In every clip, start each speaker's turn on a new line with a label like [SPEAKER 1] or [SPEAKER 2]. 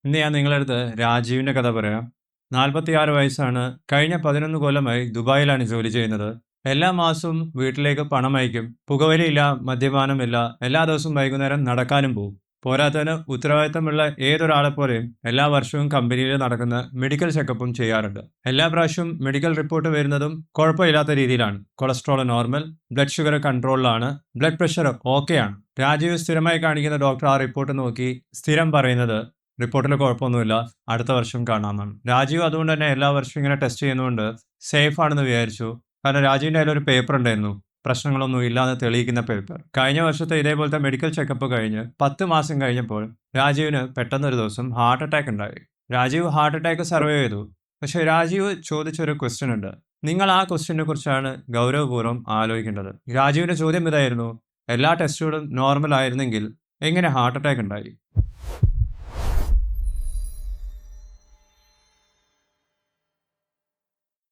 [SPEAKER 1] ഇന്ന് ഞാൻ നിങ്ങളുടെ അടുത്ത് രാജീവിൻ്റെ കഥ പറയാം. 46 വയസ്സാണ്. കഴിഞ്ഞ 11 കൊല്ലമായി ദുബായിലാണ് ജോലി ചെയ്യുന്നത്. എല്ലാ മാസവും വീട്ടിലേക്ക് പണം അയക്കും. പുകവലിയില്ല, മദ്യപാനമില്ല. എല്ലാ ദിവസവും വൈകുന്നേരം നടക്കാനും പോകും. പോരാത്തതിന് ഉത്തരവാദിത്തമുള്ള ഏതൊരാളെപ്പോലെയും എല്ലാ വർഷവും കമ്പനിയിൽ നടക്കുന്ന മെഡിക്കൽ ചെക്കപ്പും ചെയ്യാറുണ്ട്. എല്ലാ പ്രാവശ്യവും മെഡിക്കൽ റിപ്പോർട്ട് വരുന്നതും കുഴപ്പമില്ലാത്ത രീതിയിലാണ്. കൊളസ്ട്രോൾ നോർമൽ, ബ്ലഡ് ഷുഗർ കൺട്രോളിലാണ്, ബ്ലഡ് പ്രഷർ ഓക്കെയാണ്. രാജീവ് സ്ഥിരമായി കാണിക്കുന്ന ഡോക്ടർ ആ റിപ്പോർട്ട് നോക്കി സ്ഥിരം പറയുന്നത് റിപ്പോർട്ടിൽ കുഴപ്പമൊന്നുമില്ല, അടുത്ത വർഷം കാണാമെന്നാണ്. രാജീവ് അതുകൊണ്ട് തന്നെ എല്ലാ വർഷവും ഇങ്ങനെ ടെസ്റ്റ് ചെയ്യുന്നതുകൊണ്ട് സേഫ് ആണെന്ന് വിചാരിച്ചു. കാരണം രാജീവിൻ്റെ കയ്യിൽ ഒരു പേപ്പർ ഉണ്ടായിരുന്നു, പ്രശ്നങ്ങളൊന്നും ഇല്ലാന്ന് തെളിയിക്കുന്ന പേപ്പർ. കഴിഞ്ഞ വർഷത്തെ ഇതേപോലത്തെ മെഡിക്കൽ ചെക്കപ്പ് കഴിഞ്ഞ് 10 മാസം കഴിഞ്ഞപ്പോൾ രാജീവിന് പെട്ടെന്നൊരു ദിവസം ഹാർട്ട് അറ്റാക്ക് ഉണ്ടായി. രാജീവ് ഹാർട്ട് അറ്റാക്ക് സർവൈവ് ചെയ്തു. പക്ഷേ രാജീവ് ചോദിച്ചൊരു ക്വസ്റ്റ്യൻ ഉണ്ട്. നിങ്ങൾ ആ ക്വസ്റ്റ്യനെ കുറിച്ചാണ് ഗൗരവപൂർവ്വം ആലോചിക്കേണ്ടത്. രാജീവിന്റെ ചോദ്യം ഇതായിരുന്നു: എല്ലാ ടെസ്റ്റുകളും നോർമൽ ആയിരുന്നെങ്കിൽ എങ്ങനെ ഹാർട്ട് അറ്റാക്ക് ഉണ്ടായി?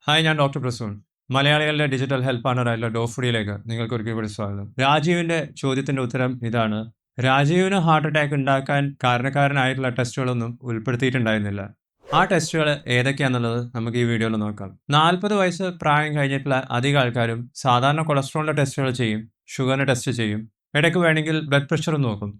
[SPEAKER 1] ഹായ്, ഞാൻ ഡോക്ടർ പ്രസൂൺ. മലയാളികളുടെ ഡിജിറ്റൽ ഹെൽത്ത് പാർട്ണറായിട്ടുള്ള ഡോഫുഡിയിലേക്ക് നിങ്ങൾക്ക് ഒരിക്കൽ കൂടി സ്വാഗതം. രാജീവിന്റെ ചോദ്യത്തിന്റെ ഉത്തരം ഇതാണ്: രാജീവിന് ഹാർട്ട് അറ്റാക്ക് ഉണ്ടാക്കാൻ കാരണക്കാരനായിട്ടുള്ള ടെസ്റ്റുകളൊന്നും ഉൾപ്പെടുത്തിയിട്ടുണ്ടായിരുന്നില്ല. ആ ടെസ്റ്റുകൾ ഏതൊക്കെയാണെന്നുള്ളത് നമുക്ക് ഈ വീഡിയോയിൽ നോക്കാം. 40 വയസ്സ് പ്രായം കഴിഞ്ഞിട്ടുള്ള അധികം ആൾക്കാരും സാധാരണ കൊളസ്ട്രോളിന്റെ ടെസ്റ്റുകൾ ചെയ്യും, ഷുഗറിന്റെ ടെസ്റ്റ് ചെയ്യും, ഇടയ്ക്ക് വേണമെങ്കിൽ ബ്ലഡ് പ്രഷറും നോക്കും.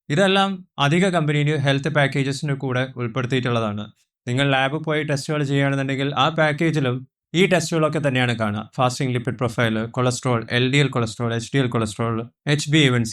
[SPEAKER 1] ഇതെല്ലാം അധിക കമ്പനിയുടെ ഹെൽത്ത് പാക്കേജസിന്റെ കൂടെ ഉൾപ്പെടുത്തിയിട്ടുള്ളതാണ്. നിങ്ങൾ ലാബിൽ പോയി ടെസ്റ്റുകൾ ചെയ്യുകയാണെന്നുണ്ടെങ്കിൽ ആ പാക്കേജിലും ഈ ടെസ്റ്റുകളൊക്കെ തന്നെയാണ് കാണുക. Fasting lipid profile, cholesterol, LDL cholesterol, HDL cholesterol, HbA1c,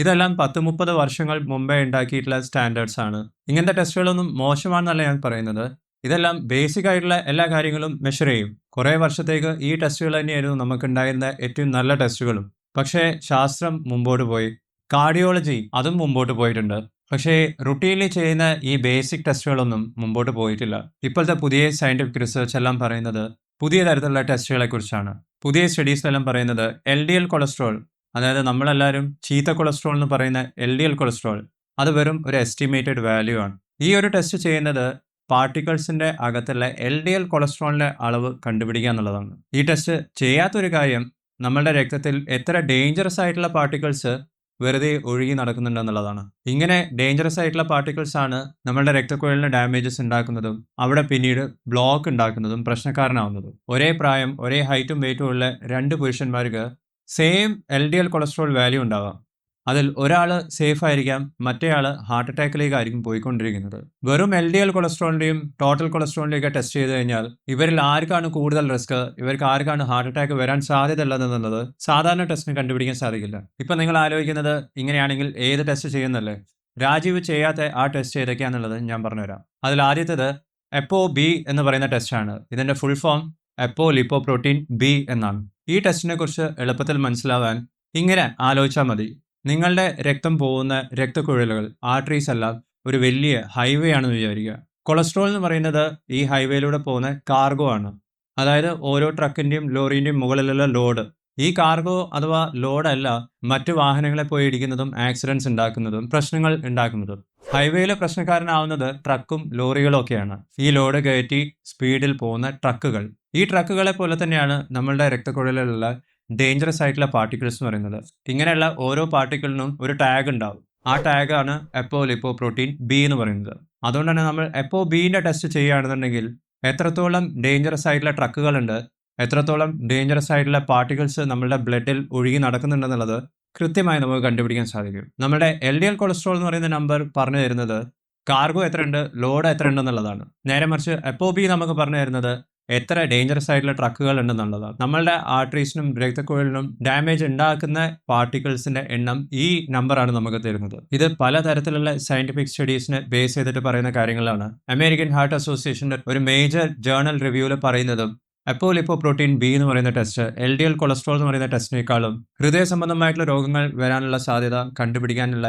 [SPEAKER 1] ഇതെല്ലാം 10-30 വർഷങ്ങൾ മുമ്പേ ഉണ്ടാക്കിയിട്ടുള്ള സ്റ്റാൻഡേർഡ്സ് ആണ്. ഇങ്ങനത്തെ ടെസ്റ്റുകളൊന്നും മോശമാണെന്നല്ല ഞാൻ പറയുന്നത്. ഇതെല്ലാം ബേസിക് ആയിട്ടുള്ള എല്ലാ കാര്യങ്ങളും മെഷർ ചെയ്യും. കുറേ വർഷത്തേക്ക് ഈ ടെസ്റ്റുകൾ തന്നെയായിരുന്നു നമുക്കുണ്ടായിരുന്ന ഏറ്റവും നല്ല ടെസ്റ്റുകളും. പക്ഷേ ശാസ്ത്രം മുമ്പോട്ട് പോയി, കാർഡിയോളജി അതും മുമ്പോട്ട് പോയിട്ടുണ്ട്. പക്ഷേ റുട്ടീനിൽ ചെയ്യുന്ന ഈ ബേസിക് ടെസ്റ്റുകളൊന്നും മുമ്പോട്ട് പോയിട്ടില്ല. ഇപ്പോഴത്തെ പുതിയ സയന്റിഫിക് റിസർച്ച് എല്ലാം പറയുന്നത് പുതിയ തരത്തിലുള്ള ടെസ്റ്റുകളെ കുറിച്ചാണ്. പുതിയ സ്റ്റഡീസിലെല്ലാം പറയുന്നത് LDL കൊളസ്ട്രോൾ, അതായത് നമ്മളെല്ലാവരും ചീത്ത കൊളസ്ട്രോൾ എന്ന് പറയുന്ന LDL കൊളസ്ട്രോൾ, അത് വെറും ഒരു എസ്റ്റിമേറ്റഡ് വാല്യൂ ആണ്. ഈ ഒരു ടെസ്റ്റ് ചെയ്യുന്നത് പാർട്ടിക്കിൾസിന്റെ അകത്തുള്ള LDL കൊളസ്ട്രോളിന്റെ അളവ് കണ്ടുപിടിക്കുക എന്നുള്ളതാണ്. ഈ ടെസ്റ്റ് ചെയ്യാത്തൊരു കാര്യം, നമ്മളുടെ രക്തത്തിൽ എത്ര ഡേഞ്ചറസ് ആയിട്ടുള്ള പാർട്ടിക്കിൾസ് വെറുതെ ഒഴുകി നടക്കുന്നുണ്ടെന്നുള്ളതാണ്. ഇങ്ങനെ ഡേഞ്ചറസ് ആയിട്ടുള്ള പാർട്ടിക്കിൾസ് ആണ് നമ്മളുടെ രക്തക്കുഴലിന് ഡാമേജസ് ഉണ്ടാക്കുന്നതും അവിടെ പിന്നീട് ബ്ലോക്ക് ഉണ്ടാക്കുന്നതും പ്രശ്നക്കാരനാവുന്നതും. ഒരേ പ്രായം, ഒരേ ഹൈറ്റും വെയിറ്റും ഉള്ള 2 പുരുഷന്മാർക്ക് സെയിം LDL കൊളസ്ട്രോൾ വാല്യൂ ഉണ്ടാവാം. അതിൽ ഒരാൾ സേഫ് ആയിരിക്കാം, മറ്റേയാൾ ഹാർട്ട് അറ്റാക്കിലേക്കായിരിക്കും പോയിക്കൊണ്ടിരിക്കുന്നത്. വെറും LDL കൊളസ്ട്രോളിന്റെയും ടോട്ടൽ കൊളസ്ട്രോളിന്റെയും ടെസ്റ്റ് ചെയ്ത് കഴിഞ്ഞാൽ ഇവരിൽ ആർക്കാണ് കൂടുതൽ റിസ്ക്, ഇവർക്ക് ആർക്കാണ് ഹാർട്ട് അറ്റാക്ക് വരാൻ സാധ്യതയുള്ളതെന്നുള്ളത് സാധാരണ ടെസ്റ്റിന് കണ്ടുപിടിക്കാൻ സാധിക്കില്ല. ഇപ്പം നിങ്ങൾ ആലോചിക്കുന്നത് ഇങ്ങനെയാണെങ്കിൽ ഏത് ടെസ്റ്റ് ചെയ്യുന്നല്ലേ? രാജീവ് ചെയ്യാത്ത ആ ടെസ്റ്റ് ഏതൊക്കെയാണെന്നുള്ളത് ഞാൻ പറഞ്ഞുതരാം. അതിൽ ആദ്യത്തേത് ApoB എന്ന് പറയുന്ന ടെസ്റ്റാണ്. ഇതിന്റെ ഫുൾ ഫോം അപ്പോലിപ്പോപ്രോട്ടീൻ B എന്നാണ്. ഈ ടെസ്റ്റിനെ കുറിച്ച് എളുപ്പത്തിൽ മനസ്സിലാവാൻ ഇങ്ങനെ ആലോചിച്ചാൽ മതി. നിങ്ങളുടെ രക്തം പോകുന്ന രക്തക്കുഴലുകൾ, ആർട്ടറീസ് എല്ലാം ഒരു വലിയ ഹൈവേ ആണെന്ന് വിചാരിക്കുക. കൊളസ്ട്രോൾ എന്ന് പറയുന്നത് ഈ ഹൈവേയിലൂടെ പോകുന്ന കാർഗോ ആണ്. അതായത് ഓരോ ട്രക്കിന്റെയും ലോറിന്റെയും മുകളിലുള്ള ലോഡ്. ഈ കാർഗോ അഥവാ ലോഡല്ല മറ്റു വാഹനങ്ങളെ പോയി ഇടിക്കുന്നതും ആക്സിഡൻസ് ഉണ്ടാക്കുന്നതും പ്രശ്നങ്ങൾ ഉണ്ടാക്കുന്നതും. ഹൈവേയിലെ പ്രശ്നക്കാരനാവുന്നത് ട്രക്കും ലോറികളും ഒക്കെയാണ്. ഈ ലോഡ് കയറ്റി സ്പീഡിൽ പോകുന്ന ട്രക്കുകൾ. ഈ ട്രക്കുകളെ പോലെ തന്നെയാണ് നമ്മളുടെ രക്തക്കുഴലിലുള്ള ഡേഞ്ചറസ് ആയിട്ടുള്ള പാർട്ടിക്കിൾസ് എന്ന് പറയുന്നത്. ഇങ്ങനെയുള്ള ഓരോ പാർട്ടിക്കിളിനും ഒരു ടാഗ് ഉണ്ടാവും. ആ ടാഗാണ് അപ്പോലിപ്പോപ്രോട്ടീൻ B എന്ന് പറയുന്നത്. അതുകൊണ്ട് തന്നെ നമ്മൾ ApoBന്റെ ടെസ്റ്റ് ചെയ്യുകയാണെന്നുണ്ടെങ്കിൽ എത്രത്തോളം ഡേഞ്ചറസ് ആയിട്ടുള്ള ട്രക്കുകളുണ്ട്, എത്രത്തോളം ഡേഞ്ചറസ് ആയിട്ടുള്ള പാർട്ടിക്കിൾസ് നമ്മളുടെ ബ്ലഡിൽ ഒഴുകി നടക്കുന്നുണ്ടെന്നുള്ളത് കൃത്യമായി നമുക്ക് കണ്ടുപിടിക്കാൻ സാധിക്കും. നമ്മുടെ LDL കൊളസ്ട്രോൾ എന്ന് പറയുന്ന നമ്പർ പറഞ്ഞു തരുന്നത് കാർഗോ എത്രയുണ്ട്, ലോഡ് എത്ര ഉണ്ടെന്നുള്ളതാണ്. നേരെ മറിച്ച് ApoB നമുക്ക് പറഞ്ഞു തരുന്നത് എത്ര ഡേഞ്ചറസ് ആയിട്ടുള്ള ട്രക്കുകൾ ഉണ്ടെന്നുള്ളതാണ്. നമ്മളുടെ ആർട്ടറീസിനും രക്തക്കുഴലിനും ഡാമേജ് ഉണ്ടാക്കുന്ന പാർട്ടിക്കിൾസിന്റെ എണ്ണം ഈ നമ്പറാണ് നമുക്ക് തരുന്നത്. ഇത് പലതരത്തിലുള്ള സയന്റിഫിക് സ്റ്റഡീസിനെ ബേസ് ചെയ്തിട്ട് പറയുന്ന കാര്യങ്ങളാണ്. അമേരിക്കൻ ഹാർട്ട് അസോസിയേഷന്റെ ഒരു മേജർ ജേർണൽ റിവ്യൂവിൽ പറയുന്നതും അപ്പോലിപ്പോപ്രോട്ടീൻ B എന്ന് പറയുന്ന ടെസ്റ്റ് LDL കൊളസ്ട്രോൾ എന്ന് പറയുന്ന ടെസ്റ്റിനേക്കാളും ഹൃദയ സംബന്ധമായിട്ടുള്ള രോഗങ്ങൾ വരാനുള്ള സാധ്യത കണ്ടുപിടിക്കാനുള്ള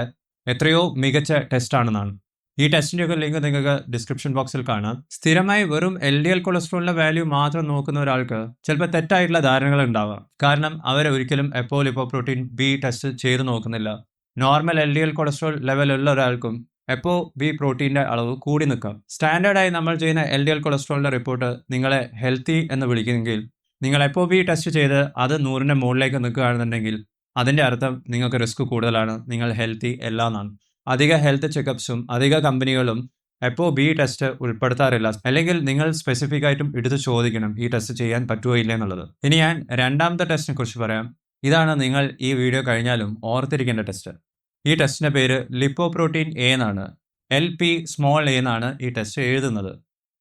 [SPEAKER 1] എത്രയോ മികച്ച ടെസ്റ്റാണെന്നാണ്. ഈ ടെസ്റ്റിൻ്റെയൊക്കെ ലിങ്ക് നിങ്ങൾക്ക് ഡിസ്ക്രിപ്ഷൻ ബോക്സിൽ കാണാം. സ്ഥിരമായി വെറും LDL കൊളസ്ട്രോളിന്റെ വാല്യൂ മാത്രം നോക്കുന്ന ഒരാൾക്ക് ചിലപ്പോൾ തെറ്റായിട്ടുള്ള ധാരണകൾ ഉണ്ടാവാം. കാരണം അവരൊരിക്കലും അപ്പോലിപ്പോപ്രോട്ടീൻ B ടെസ്റ്റ് ചെയ്ത് നോക്കുന്നില്ല. നോർമൽ LDL കൊളസ്ട്രോൾ ലെവലുള്ള ഒരാൾക്കും ApoB പ്രോട്ടീൻ്റെ അളവ് കൂടി നിൽക്കാം. സ്റ്റാൻഡേർഡായി നമ്മൾ ചെയ്യുന്ന LDL കൊളസ്ട്രോളിന്റെ റിപ്പോർട്ട് നിങ്ങളെ ഹെൽത്തി എന്ന് വിളിക്കുമെങ്കിൽ, നിങ്ങൾ ApoB ടെസ്റ്റ് ചെയ്ത് അത് 100ന്റെ മുകളിലേക്ക് നിൽക്കുകയാണെന്നുണ്ടെങ്കിൽ അതിൻ്റെ അർത്ഥം നിങ്ങൾക്ക് റിസ്ക് കൂടുതലാണ്, നിങ്ങൾ ഹെൽത്തി അല്ല എന്നാണ്. അധിക ഹെൽത്ത് ചെക്കപ്സും അധിക കമ്പനികളും FOB ടെസ്റ്റ് ഉൾപ്പെടുത്താറില്ല. അല്ലെങ്കിൽ നിങ്ങൾ സ്പെസിഫിക് ആയിട്ടും എടുത്ത് ചോദിക്കണം ഈ ടെസ്റ്റ് ചെയ്യാൻ പറ്റുമോ ഇല്ല എന്നുള്ളത്. ഇനി ഞാൻ രണ്ടാമത്തെ ടെസ്റ്റിനെ കുറിച്ച് പറയാം. ഇതാണ് നിങ്ങൾ ഈ വീഡിയോ കഴിഞ്ഞാലും ഓർത്തിരിക്കേണ്ട ടെസ്റ്റ്. ഈ ടെസ്റ്റിന്റെ പേര് ലിപ്പോപ്രോട്ടീൻ എ എന്നാണ്. LP സ്മോൾ എ എന്നാണ് ഈ ടെസ്റ്റ് എഴുതുന്നത്.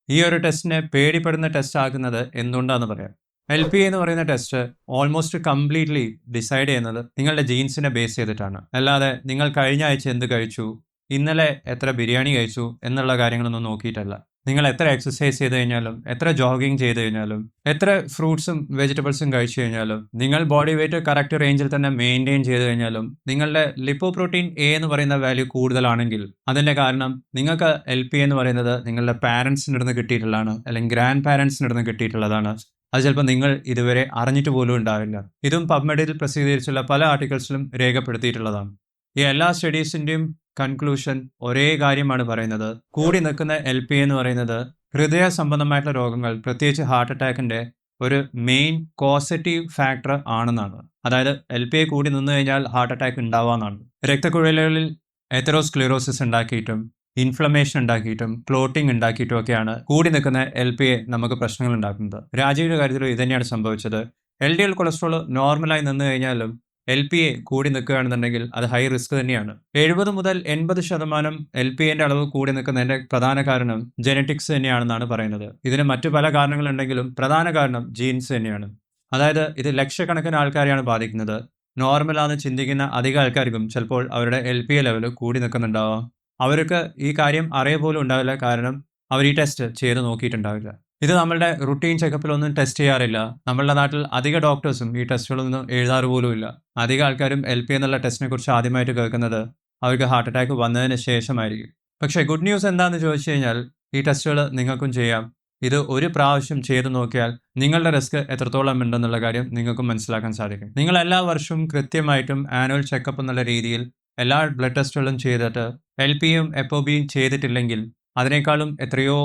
[SPEAKER 1] ഈ ഒരു ടെസ്റ്റിനെ പേടിപ്പെടുന്ന ടെസ്റ്റ് ആക്കുന്നത് എന്തുകൊണ്ടാണെന്ന് പറയാം. LP എന്ന് പറയുന്ന ടെസ്റ്റ് ഓൾമോസ്റ്റ് കംപ്ലീറ്റ്ലി ഡിസൈഡ് ചെയ്യുന്നത് നിങ്ങളുടെ ജീൻസിനെ ബേസ് ചെയ്തിട്ടാണ്. അല്ലാതെ നിങ്ങൾ കഴിഞ്ഞ ആഴ്ച എന്ത് കഴിച്ചു, ഇന്നലെ എത്ര ബിരിയാണി കഴിച്ചു എന്നുള്ള കാര്യങ്ങളൊന്നും നോക്കിയിട്ടല്ല. നിങ്ങൾ എത്ര എക്സസൈസ് ചെയ്ത് കഴിഞ്ഞാലും, എത്ര ജോഗിങ് ചെയ്ത് കഴിഞ്ഞാലും, എത്ര ഫ്രൂട്ട്സും വെജിറ്റബിൾസും കഴിച്ചു കഴിഞ്ഞാലും, നിങ്ങൾ ബോഡി വെയിറ്റ് കറക്റ്റ് റേഞ്ചിൽ തന്നെ മെയിൻറ്റെയിൻ ചെയ്ത് കഴിഞ്ഞാലും നിങ്ങളുടെ ലിപ്പോപ്രോട്ടീൻ എ എന്ന് പറയുന്ന വാല്യൂ കൂടുതലാണെങ്കിൽ അതിൻ്റെ കാരണം നിങ്ങൾക്ക് LP എന്ന് പറയുന്നത് നിങ്ങളുടെ പാരൻസിൻ്റെ അടുത്ത് കിട്ടിയിട്ടുള്ളതാണ്, അല്ലെങ്കിൽ ഗ്രാൻഡ് പാരൻസിൻ്റെ അടുത്ത് കിട്ടിയിട്ടുള്ളതാണ്. അത് ചിലപ്പോൾ നിങ്ങൾ ഇതുവരെ അറിഞ്ഞിട്ട് പോലും ഉണ്ടാവില്ല. ഇതും പബ്മെഡിൽ പ്രസിദ്ധീകരിച്ചുള്ള പല ആർട്ടിക്കിൾസിലും രേഖപ്പെടുത്തിയിട്ടുള്ളതാണ്. ഈ എല്ലാ സ്റ്റഡീസിൻ്റെയും കൺക്ലൂഷൻ ഒരേ കാര്യമാണ് പറയുന്നത്. കൂടി നിൽക്കുന്ന LP എന്ന് പറയുന്നത് ഹൃദയ സംബന്ധമായിട്ടുള്ള രോഗങ്ങൾ, പ്രത്യേകിച്ച് ഹാർട്ട് അറ്റാക്കിൻ്റെ ഒരു മെയിൻ കോസറ്റീവ് ഫാക്ടർ ആണെന്നാണ്. അതായത് LP കൂടി നിന്ന് കഴിഞ്ഞാൽ ഹാർട്ട് അറ്റാക്ക് ഉണ്ടാവാമെന്നാണ്. രക്തക്കുഴലുകളിൽ എതെറോസ്ക്ലിറോസിസ് ഉണ്ടാക്കിയിട്ടും ഇൻഫ്ലമേഷൻ ഉണ്ടാക്കിയിട്ടും ക്ലോട്ടിംഗ് ഉണ്ടാക്കിയിട്ടും ഒക്കെയാണ് കൂടി നിൽക്കുന്ന LP നമുക്ക് പ്രശ്നങ്ങൾ ഉണ്ടാക്കുന്നത്. രാജീവിൻ്റെ കാര്യത്തിലും ഇത് തന്നെയാണ് സംഭവിച്ചത്. LDL കൊളസ്ട്രോൾ നോർമലായി നിന്ന് കഴിഞ്ഞാലും LP കൂടി നിൽക്കുകയാണെന്നുണ്ടെങ്കിൽ അത് ഹൈ റിസ്ക് തന്നെയാണ്. 70 മുതൽ 80% LPന്റെ അളവ് കൂടി നിൽക്കുന്നതിന്റെ പ്രധാന കാരണം ജെനറ്റിക്സ് തന്നെയാണെന്നാണ് പറയുന്നത്. ഇതിന് മറ്റു പല കാരണങ്ങളുണ്ടെങ്കിലും പ്രധാന കാരണം ജീൻസ് തന്നെയാണ്. അതായത് ഇത് ലക്ഷക്കണക്കിന് ആൾക്കാരെയാണ് ബാധിക്കുന്നത്. നോർമലാണെന്ന് ചിന്തിക്കുന്ന അധികം ആൾക്കാർക്കും ചിലപ്പോൾ അവരുടെ LP ലെവൽ കൂടി നിൽക്കുന്നുണ്ടാവാം. അവർക്ക് ഈ കാര്യം അറിയ പോലും ഉണ്ടാവില്ല, കാരണം അവർ ഈ ടെസ്റ്റ് ചെയ്ത് നോക്കിയിട്ടുണ്ടാവില്ല. ഇത് നമ്മളുടെ റുട്ടീൻ ചെക്കപ്പിലൊന്നും ടെസ്റ്റ് ചെയ്യാറില്ല. നമ്മളുടെ നാട്ടിൽ അധിക ഡോക്ടേഴ്സും ഈ ടെസ്റ്റുകളൊന്നും എഴുതാറ് പോലും ഇല്ല. അധിക ആൾക്കാരും LP എന്നുള്ള ടെസ്റ്റിനെ കുറിച്ച് ആദ്യമായിട്ട് കേൾക്കുന്നത് അവർക്ക് ഹാർട്ട് അറ്റാക്ക് വന്നതിന് ശേഷമായിരിക്കും. പക്ഷേ ഗുഡ് ന്യൂസ് എന്താണെന്ന് ചോദിച്ചു കഴിഞ്ഞാൽ ഈ ടെസ്റ്റുകൾ നിങ്ങൾക്കും ചെയ്യാം. ഇത് ഒരു പ്രാവശ്യം ചെയ്ത് നോക്കിയാൽ നിങ്ങളുടെ റിസ്ക് എത്രത്തോളം ഉണ്ടെന്നുള്ള കാര്യം നിങ്ങൾക്കും മനസ്സിലാക്കാൻ സാധിക്കും. നിങ്ങൾ എല്ലാ വർഷവും കൃത്യമായിട്ടും ആനുവൽ ചെക്കപ്പ് എന്നുള്ള രീതിയിൽ എല്ലാ ബ്ലഡ് ടെസ്റ്റുകളും ചെയ്തിട്ട് LPയും FOBയും ചെയ്തിട്ടില്ലെങ്കിൽ അതിനേക്കാളും എത്രയോ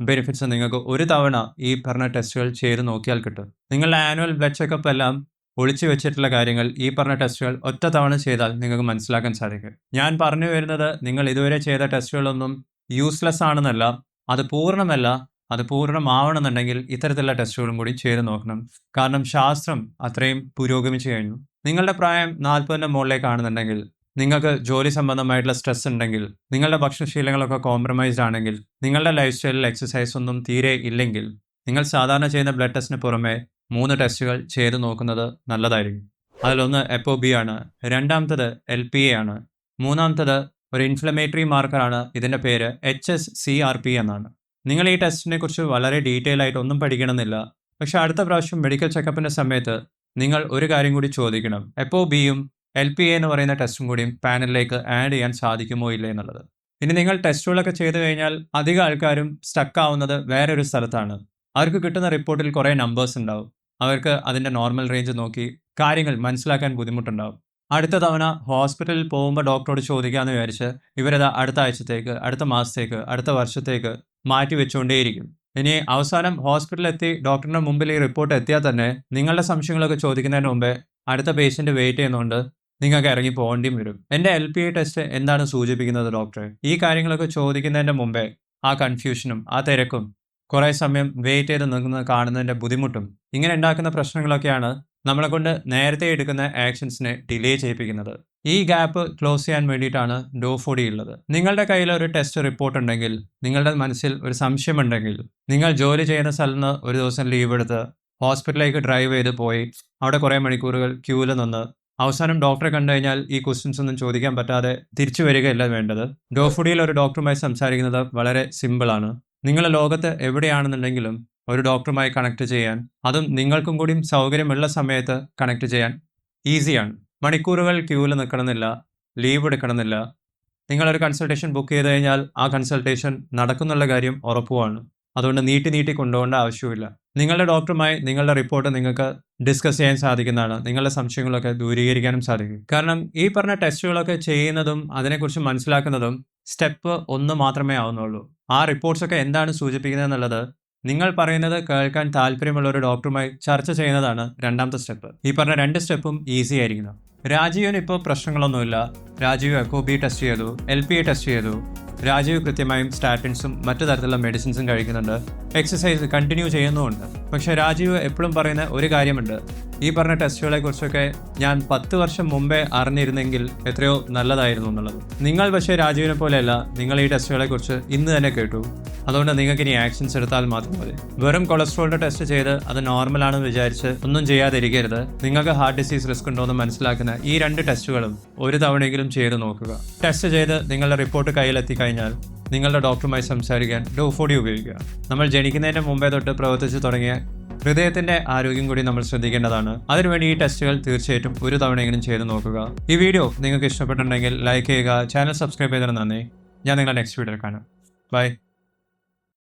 [SPEAKER 1] ബെനിഫിറ്റ്സ് നിങ്ങൾക്ക് ഒരു തവണ ഈ പറഞ്ഞ ടെസ്റ്റുകൾ ചെയ്ത് നോക്കിയാൽ കിട്ടും. നിങ്ങളുടെ ആനുവൽ ബ്ലഡ് ചെക്കപ്പ് എല്ലാം ഒളിച്ചു വെച്ചിട്ടുള്ള കാര്യങ്ങൾ ഈ പറഞ്ഞ ടെസ്റ്റുകൾ ഒറ്റ തവണ ചെയ്താൽ നിങ്ങൾക്ക് മനസ്സിലാക്കാൻ സാധിക്കും. ഞാൻ പറഞ്ഞു വരുന്നത് നിങ്ങൾ ഇതുവരെ ചെയ്ത ടെസ്റ്റുകളൊന്നും യൂസ്ലെസ് ആണെന്നല്ല, അത് പൂർണ്ണമല്ല. അത് പൂർണ്ണമാവണമെന്നുണ്ടെങ്കിൽ ഇത്തരത്തിലുള്ള ടെസ്റ്റുകളും കൂടി ചെയ്ത് നോക്കണം. കാരണം ശാസ്ത്രം അത്രയും പുരോഗമിച്ചു കഴിഞ്ഞു. നിങ്ങളുടെ പ്രായം 40ന്റെ മുകളിലേക്കാണെന്നുണ്ടെങ്കിൽ, നിങ്ങൾക്ക് ജോലി സംബന്ധമായിട്ടുള്ള സ്ട്രെസ് ഉണ്ടെങ്കിൽ, നിങ്ങളുടെ ഭക്ഷണശീലങ്ങളൊക്കെ കോംപ്രമൈസ്ഡ് ആണെങ്കിൽ, നിങ്ങളുടെ ലൈഫ് സ്റ്റൈലിൽ എക്സസൈസ് ഒന്നും തീരെ ഇല്ലെങ്കിൽ, നിങ്ങൾ സാധാരണ ചെയ്യുന്ന ബ്ലഡ് ടെസ്റ്റിന് പുറമെ 3 ടെസ്റ്റുകൾ ചെയ്ത് നോക്കുന്നത് നല്ലതായിരിക്കും. അതിലൊന്ന് FOB ആണ്, രണ്ടാമത്തത് LPA ആണ്, മൂന്നാമത്തത് ഒരു ഇൻഫ്ലമേറ്ററി മാർക്കറാണ്. ഇതിൻ്റെ പേര് HSCRP എന്നാണ്. നിങ്ങൾ ഈ ടെസ്റ്റിനെ കുറിച്ച് വളരെ ഡീറ്റെയിൽ ആയിട്ട് ഒന്നും പഠിക്കണമെന്നില്ല. പക്ഷെ അടുത്ത പ്രാവശ്യം മെഡിക്കൽ ചെക്കപ്പിൻ്റെ സമയത്ത് നിങ്ങൾ ഒരു കാര്യം കൂടി ചോദിക്കണം: FOBയും LPA എന്ന് പറയുന്ന ടെസ്റ്റും കൂടിയും പാനലിലേക്ക് ആഡ് ചെയ്യാൻ സാധിക്കുമോ ഇല്ല എന്നുള്ളത്. ഇനി നിങ്ങൾ ടെസ്റ്റുകളൊക്കെ ചെയ്ത് കഴിഞ്ഞാൽ അധികം ആൾക്കാരും സ്റ്റക്ക് ആവുന്നത് വേറൊരു സ്ഥലത്താണ്. അവർക്ക് കിട്ടുന്ന റിപ്പോർട്ടിൽ കുറേ നമ്പേഴ്സ് ഉണ്ടാവും. അവർക്ക് അതിൻ്റെ നോർമൽ റേഞ്ച് നോക്കി കാര്യങ്ങൾ മനസ്സിലാക്കാൻ ബുദ്ധിമുട്ടുണ്ടാവും. അടുത്ത തവണ ഹോസ്പിറ്റലിൽ പോകുമ്പോൾ ഡോക്ടറോട് ചോദിക്കാമെന്ന് വിചാരിച്ച് ഇവരത് അടുത്ത ആഴ്ചത്തേക്ക്, അടുത്ത മാസത്തേക്ക്, അടുത്ത വർഷത്തേക്ക് മാറ്റി വെച്ചുകൊണ്ടേയിരിക്കും. ഇനി അവസാനം ഹോസ്പിറ്റലിലെത്തി ഡോക്ടറിൻ്റെ മുമ്പിൽ ഈ റിപ്പോർട്ട് എത്തിയാൽ തന്നെ നിങ്ങളുടെ സംശയങ്ങളൊക്കെ ചോദിക്കുന്നതിന് മുമ്പേ അടുത്ത പേഷ്യൻ്റ് വെയിറ്റ് ചെയ്യുന്നതുകൊണ്ട് നിങ്ങൾക്ക് ഇറങ്ങി പോകേണ്ടിയും വരും. എൻ്റെ LPA ടെസ്റ്റ് എന്താണ് സൂചിപ്പിക്കുന്നത് ഡോക്ടറെ? ഈ കാര്യങ്ങളൊക്കെ ചോദിക്കുന്നതിൻ്റെ മുമ്പേ ആ കൺഫ്യൂഷനും ആ തിരക്കും കുറേ സമയം വെയിറ്റ് ചെയ്ത് നിൽക്കുന്നത് കാണുന്നതിൻ്റെ ബുദ്ധിമുട്ടും ഇങ്ങനെ ഉണ്ടാക്കുന്ന പ്രശ്നങ്ങളൊക്കെയാണ് നമ്മളെ കൊണ്ട് നേരത്തെ എടുക്കുന്ന ആക്ഷൻസിനെ ഡിലേ ചെയ്യിപ്പിക്കുന്നത്. ഈ ഗ്യാപ്പ് ക്ലോസ് ചെയ്യാൻ വേണ്ടിയിട്ടാണ് DO4D ഉള്ളത്. നിങ്ങളുടെ കയ്യിൽ ഒരു ടെസ്റ്റ് റിപ്പോർട്ട് ഉണ്ടെങ്കിൽ, നിങ്ങളുടെ മനസ്സിൽ ഒരു സംശയമുണ്ടെങ്കിൽ, നിങ്ങൾ ജോലി ചെയ്യുന്ന സ്ഥലത്ത് നിന്ന് ഒരു ദിവസം ലീവ് എടുത്ത് ഹോസ്പിറ്റലിലേക്ക് ഡ്രൈവ് ചെയ്ത് പോയി അവിടെ കുറേ മണിക്കൂറുകൾ ക്യൂവിൽ നിന്ന് അവസാനം ഡോക്ടറെ കണ്ടു കഴിഞ്ഞാൽ ഈ ക്വസ്റ്റ്യൻസ് ഒന്നും ചോദിക്കാൻ പറ്റാതെ തിരിച്ചു വരികയല്ല വേണ്ടത്. DO4Dയിൽ ഒരു ഡോക്ടറുമായി സംസാരിക്കുന്നത് വളരെ സിമ്പിളാണ്. നിങ്ങൾ ലോകത്ത് എവിടെയാണെന്നുണ്ടെങ്കിലും ഒരു ഡോക്ടറുമായി കണക്ട് ചെയ്യാൻ, അതും നിങ്ങൾക്കും കൂടിയും സൗകര്യമുള്ള സമയത്ത് കണക്ട് ചെയ്യാൻ ഈസിയാണ്. മണിക്കൂറുകൾ ക്യൂവിൽ നിൽക്കണമെന്നില്ല, ലീവ് എടുക്കണമെന്നില്ല. നിങ്ങളൊരു കൺസൾട്ടേഷൻ ബുക്ക് ചെയ്ത് കഴിഞ്ഞാൽ ആ കൺസൾട്ടേഷൻ നടക്കുന്നുള്ള കാര്യം ഉറപ്പുമാണ്. അതുകൊണ്ട് നീട്ടി കൊണ്ടുപോകേണ്ട ആവശ്യമില്ല. നിങ്ങളുടെ ഡോക്ടറുമായി നിങ്ങളുടെ റിപ്പോർട്ട് നിങ്ങൾക്ക് ഡിസ്കസ് ചെയ്യാൻ സാധിക്കുന്നതാണ്. നിങ്ങളുടെ സംശയങ്ങളൊക്കെ ദൂരീകരിക്കാനും സാധിക്കും. കാരണം ഈ പറഞ്ഞ ടെസ്റ്റുകളൊക്കെ ചെയ്യുന്നതും അതിനെക്കുറിച്ച് മനസ്സിലാക്കുന്നതും സ്റ്റെപ്പ് 1 മാത്രമേ ആവുന്നുള്ളൂ. ആ റിപ്പോർട്ട്സൊക്കെ എന്താണ് സൂചിപ്പിക്കുന്നത് എന്നുള്ളത് നിങ്ങൾ പറയുന്നത് കേൾക്കാൻ താല്പര്യമുള്ള ഒരു ഡോക്ടറുമായി ചർച്ച ചെയ്യുന്നതാണ് രണ്ടാമത്തെ സ്റ്റെപ്പ്. ഈ പറഞ്ഞ 2 സ്റ്റെപ്പും ഈസി ആയിരിക്കണം. രാജീവിന് ഇപ്പോൾ പ്രശ്നങ്ങളൊന്നുമില്ല. രാജീവ് FOB ടെസ്റ്റ് ചെയ്തു, LPA ടെസ്റ്റ് ചെയ്തു, രാജീവ് കൃത്യമായും സ്റ്റാറ്റിൻസും മറ്റു തരത്തിലുള്ള മെഡിസിൻസും കഴിക്കുന്നുണ്ട്, എക്സസൈസ് കണ്ടിന്യൂ ചെയ്യുന്നുമുണ്ട്. പക്ഷെ രാജീവ് എപ്പോഴും പറയുന്ന ഒരു കാര്യമുണ്ട്, ഈ പറഞ്ഞ ടെസ്റ്റുകളെ കുറിച്ചൊക്കെ ഞാൻ 10 വർഷം മുമ്പേ അറിഞ്ഞിരുന്നെങ്കിൽ എത്രയോ നല്ലതായിരുന്നു എന്നുള്ളത്. നിങ്ങൾ പക്ഷേ രാജീവിനെ പോലെയല്ല, നിങ്ങൾ ഈ ടെസ്റ്റുകളെ കുറിച്ച് ഇന്ന് തന്നെ കേട്ടു. അതുകൊണ്ട് നിങ്ങൾക്ക് ഇനി ആക്ഷൻസ് എടുത്താൽ മാത്രം മതി. വെറും കൊളസ്ട്രോളിന്റെ ടെസ്റ്റ് ചെയ്ത് അത് നോർമലാണെന്ന് വിചാരിച്ച് ഒന്നും ചെയ്യാതിരിക്കരുത്. നിങ്ങൾക്ക് ഹാർട്ട് ഡിസീസ് റിസ്ക് ഉണ്ടോ എന്ന് മനസ്സിലാക്കുന്ന ഈ 2 ടെസ്റ്റുകളും ഒരു തവണയെങ്കിലും ചെയ്ത് നോക്കുക. ടെസ്റ്റ് ചെയ്ത് നിങ്ങളുടെ റിപ്പോർട്ട് കയ്യിലെത്തി കഴിഞ്ഞാൽ നിങ്ങളുടെ ഡോക്ടറുമായി സംസാരിക്കാൻ ഡോ4ഡി ഉപയോഗിക്കുക. നമ്മൾ ജനിക്കുന്നതിന് മുമ്പേ തൊട്ട് പ്രവർത്തിച്ചു തുടങ്ങിയ ഹൃദയത്തിന്റെ ആരോഗ്യം കൂടി നമ്മൾ ശ്രദ്ധിക്കേണ്ടതാണ്. അതിനുവേണ്ടി ഈ ടെസ്റ്റുകൾ തീർച്ചയായിട്ടും ഒരു തവണയെങ്കിലും ചെയ്ത് നോക്കുക. ഈ വീഡിയോ നിങ്ങൾക്ക് ഇഷ്ടപ്പെട്ടിട്ടുണ്ടെങ്കിൽ ലൈക്ക് ചെയ്യുക, ചാനൽ സബ്സ്ക്രൈബ് ചെയ്തതിന് നന്ദി. ഞാൻ നിങ്ങളെ നെക്സ്റ്റ് വീഡിയോയിൽ കാണാം. ബൈ.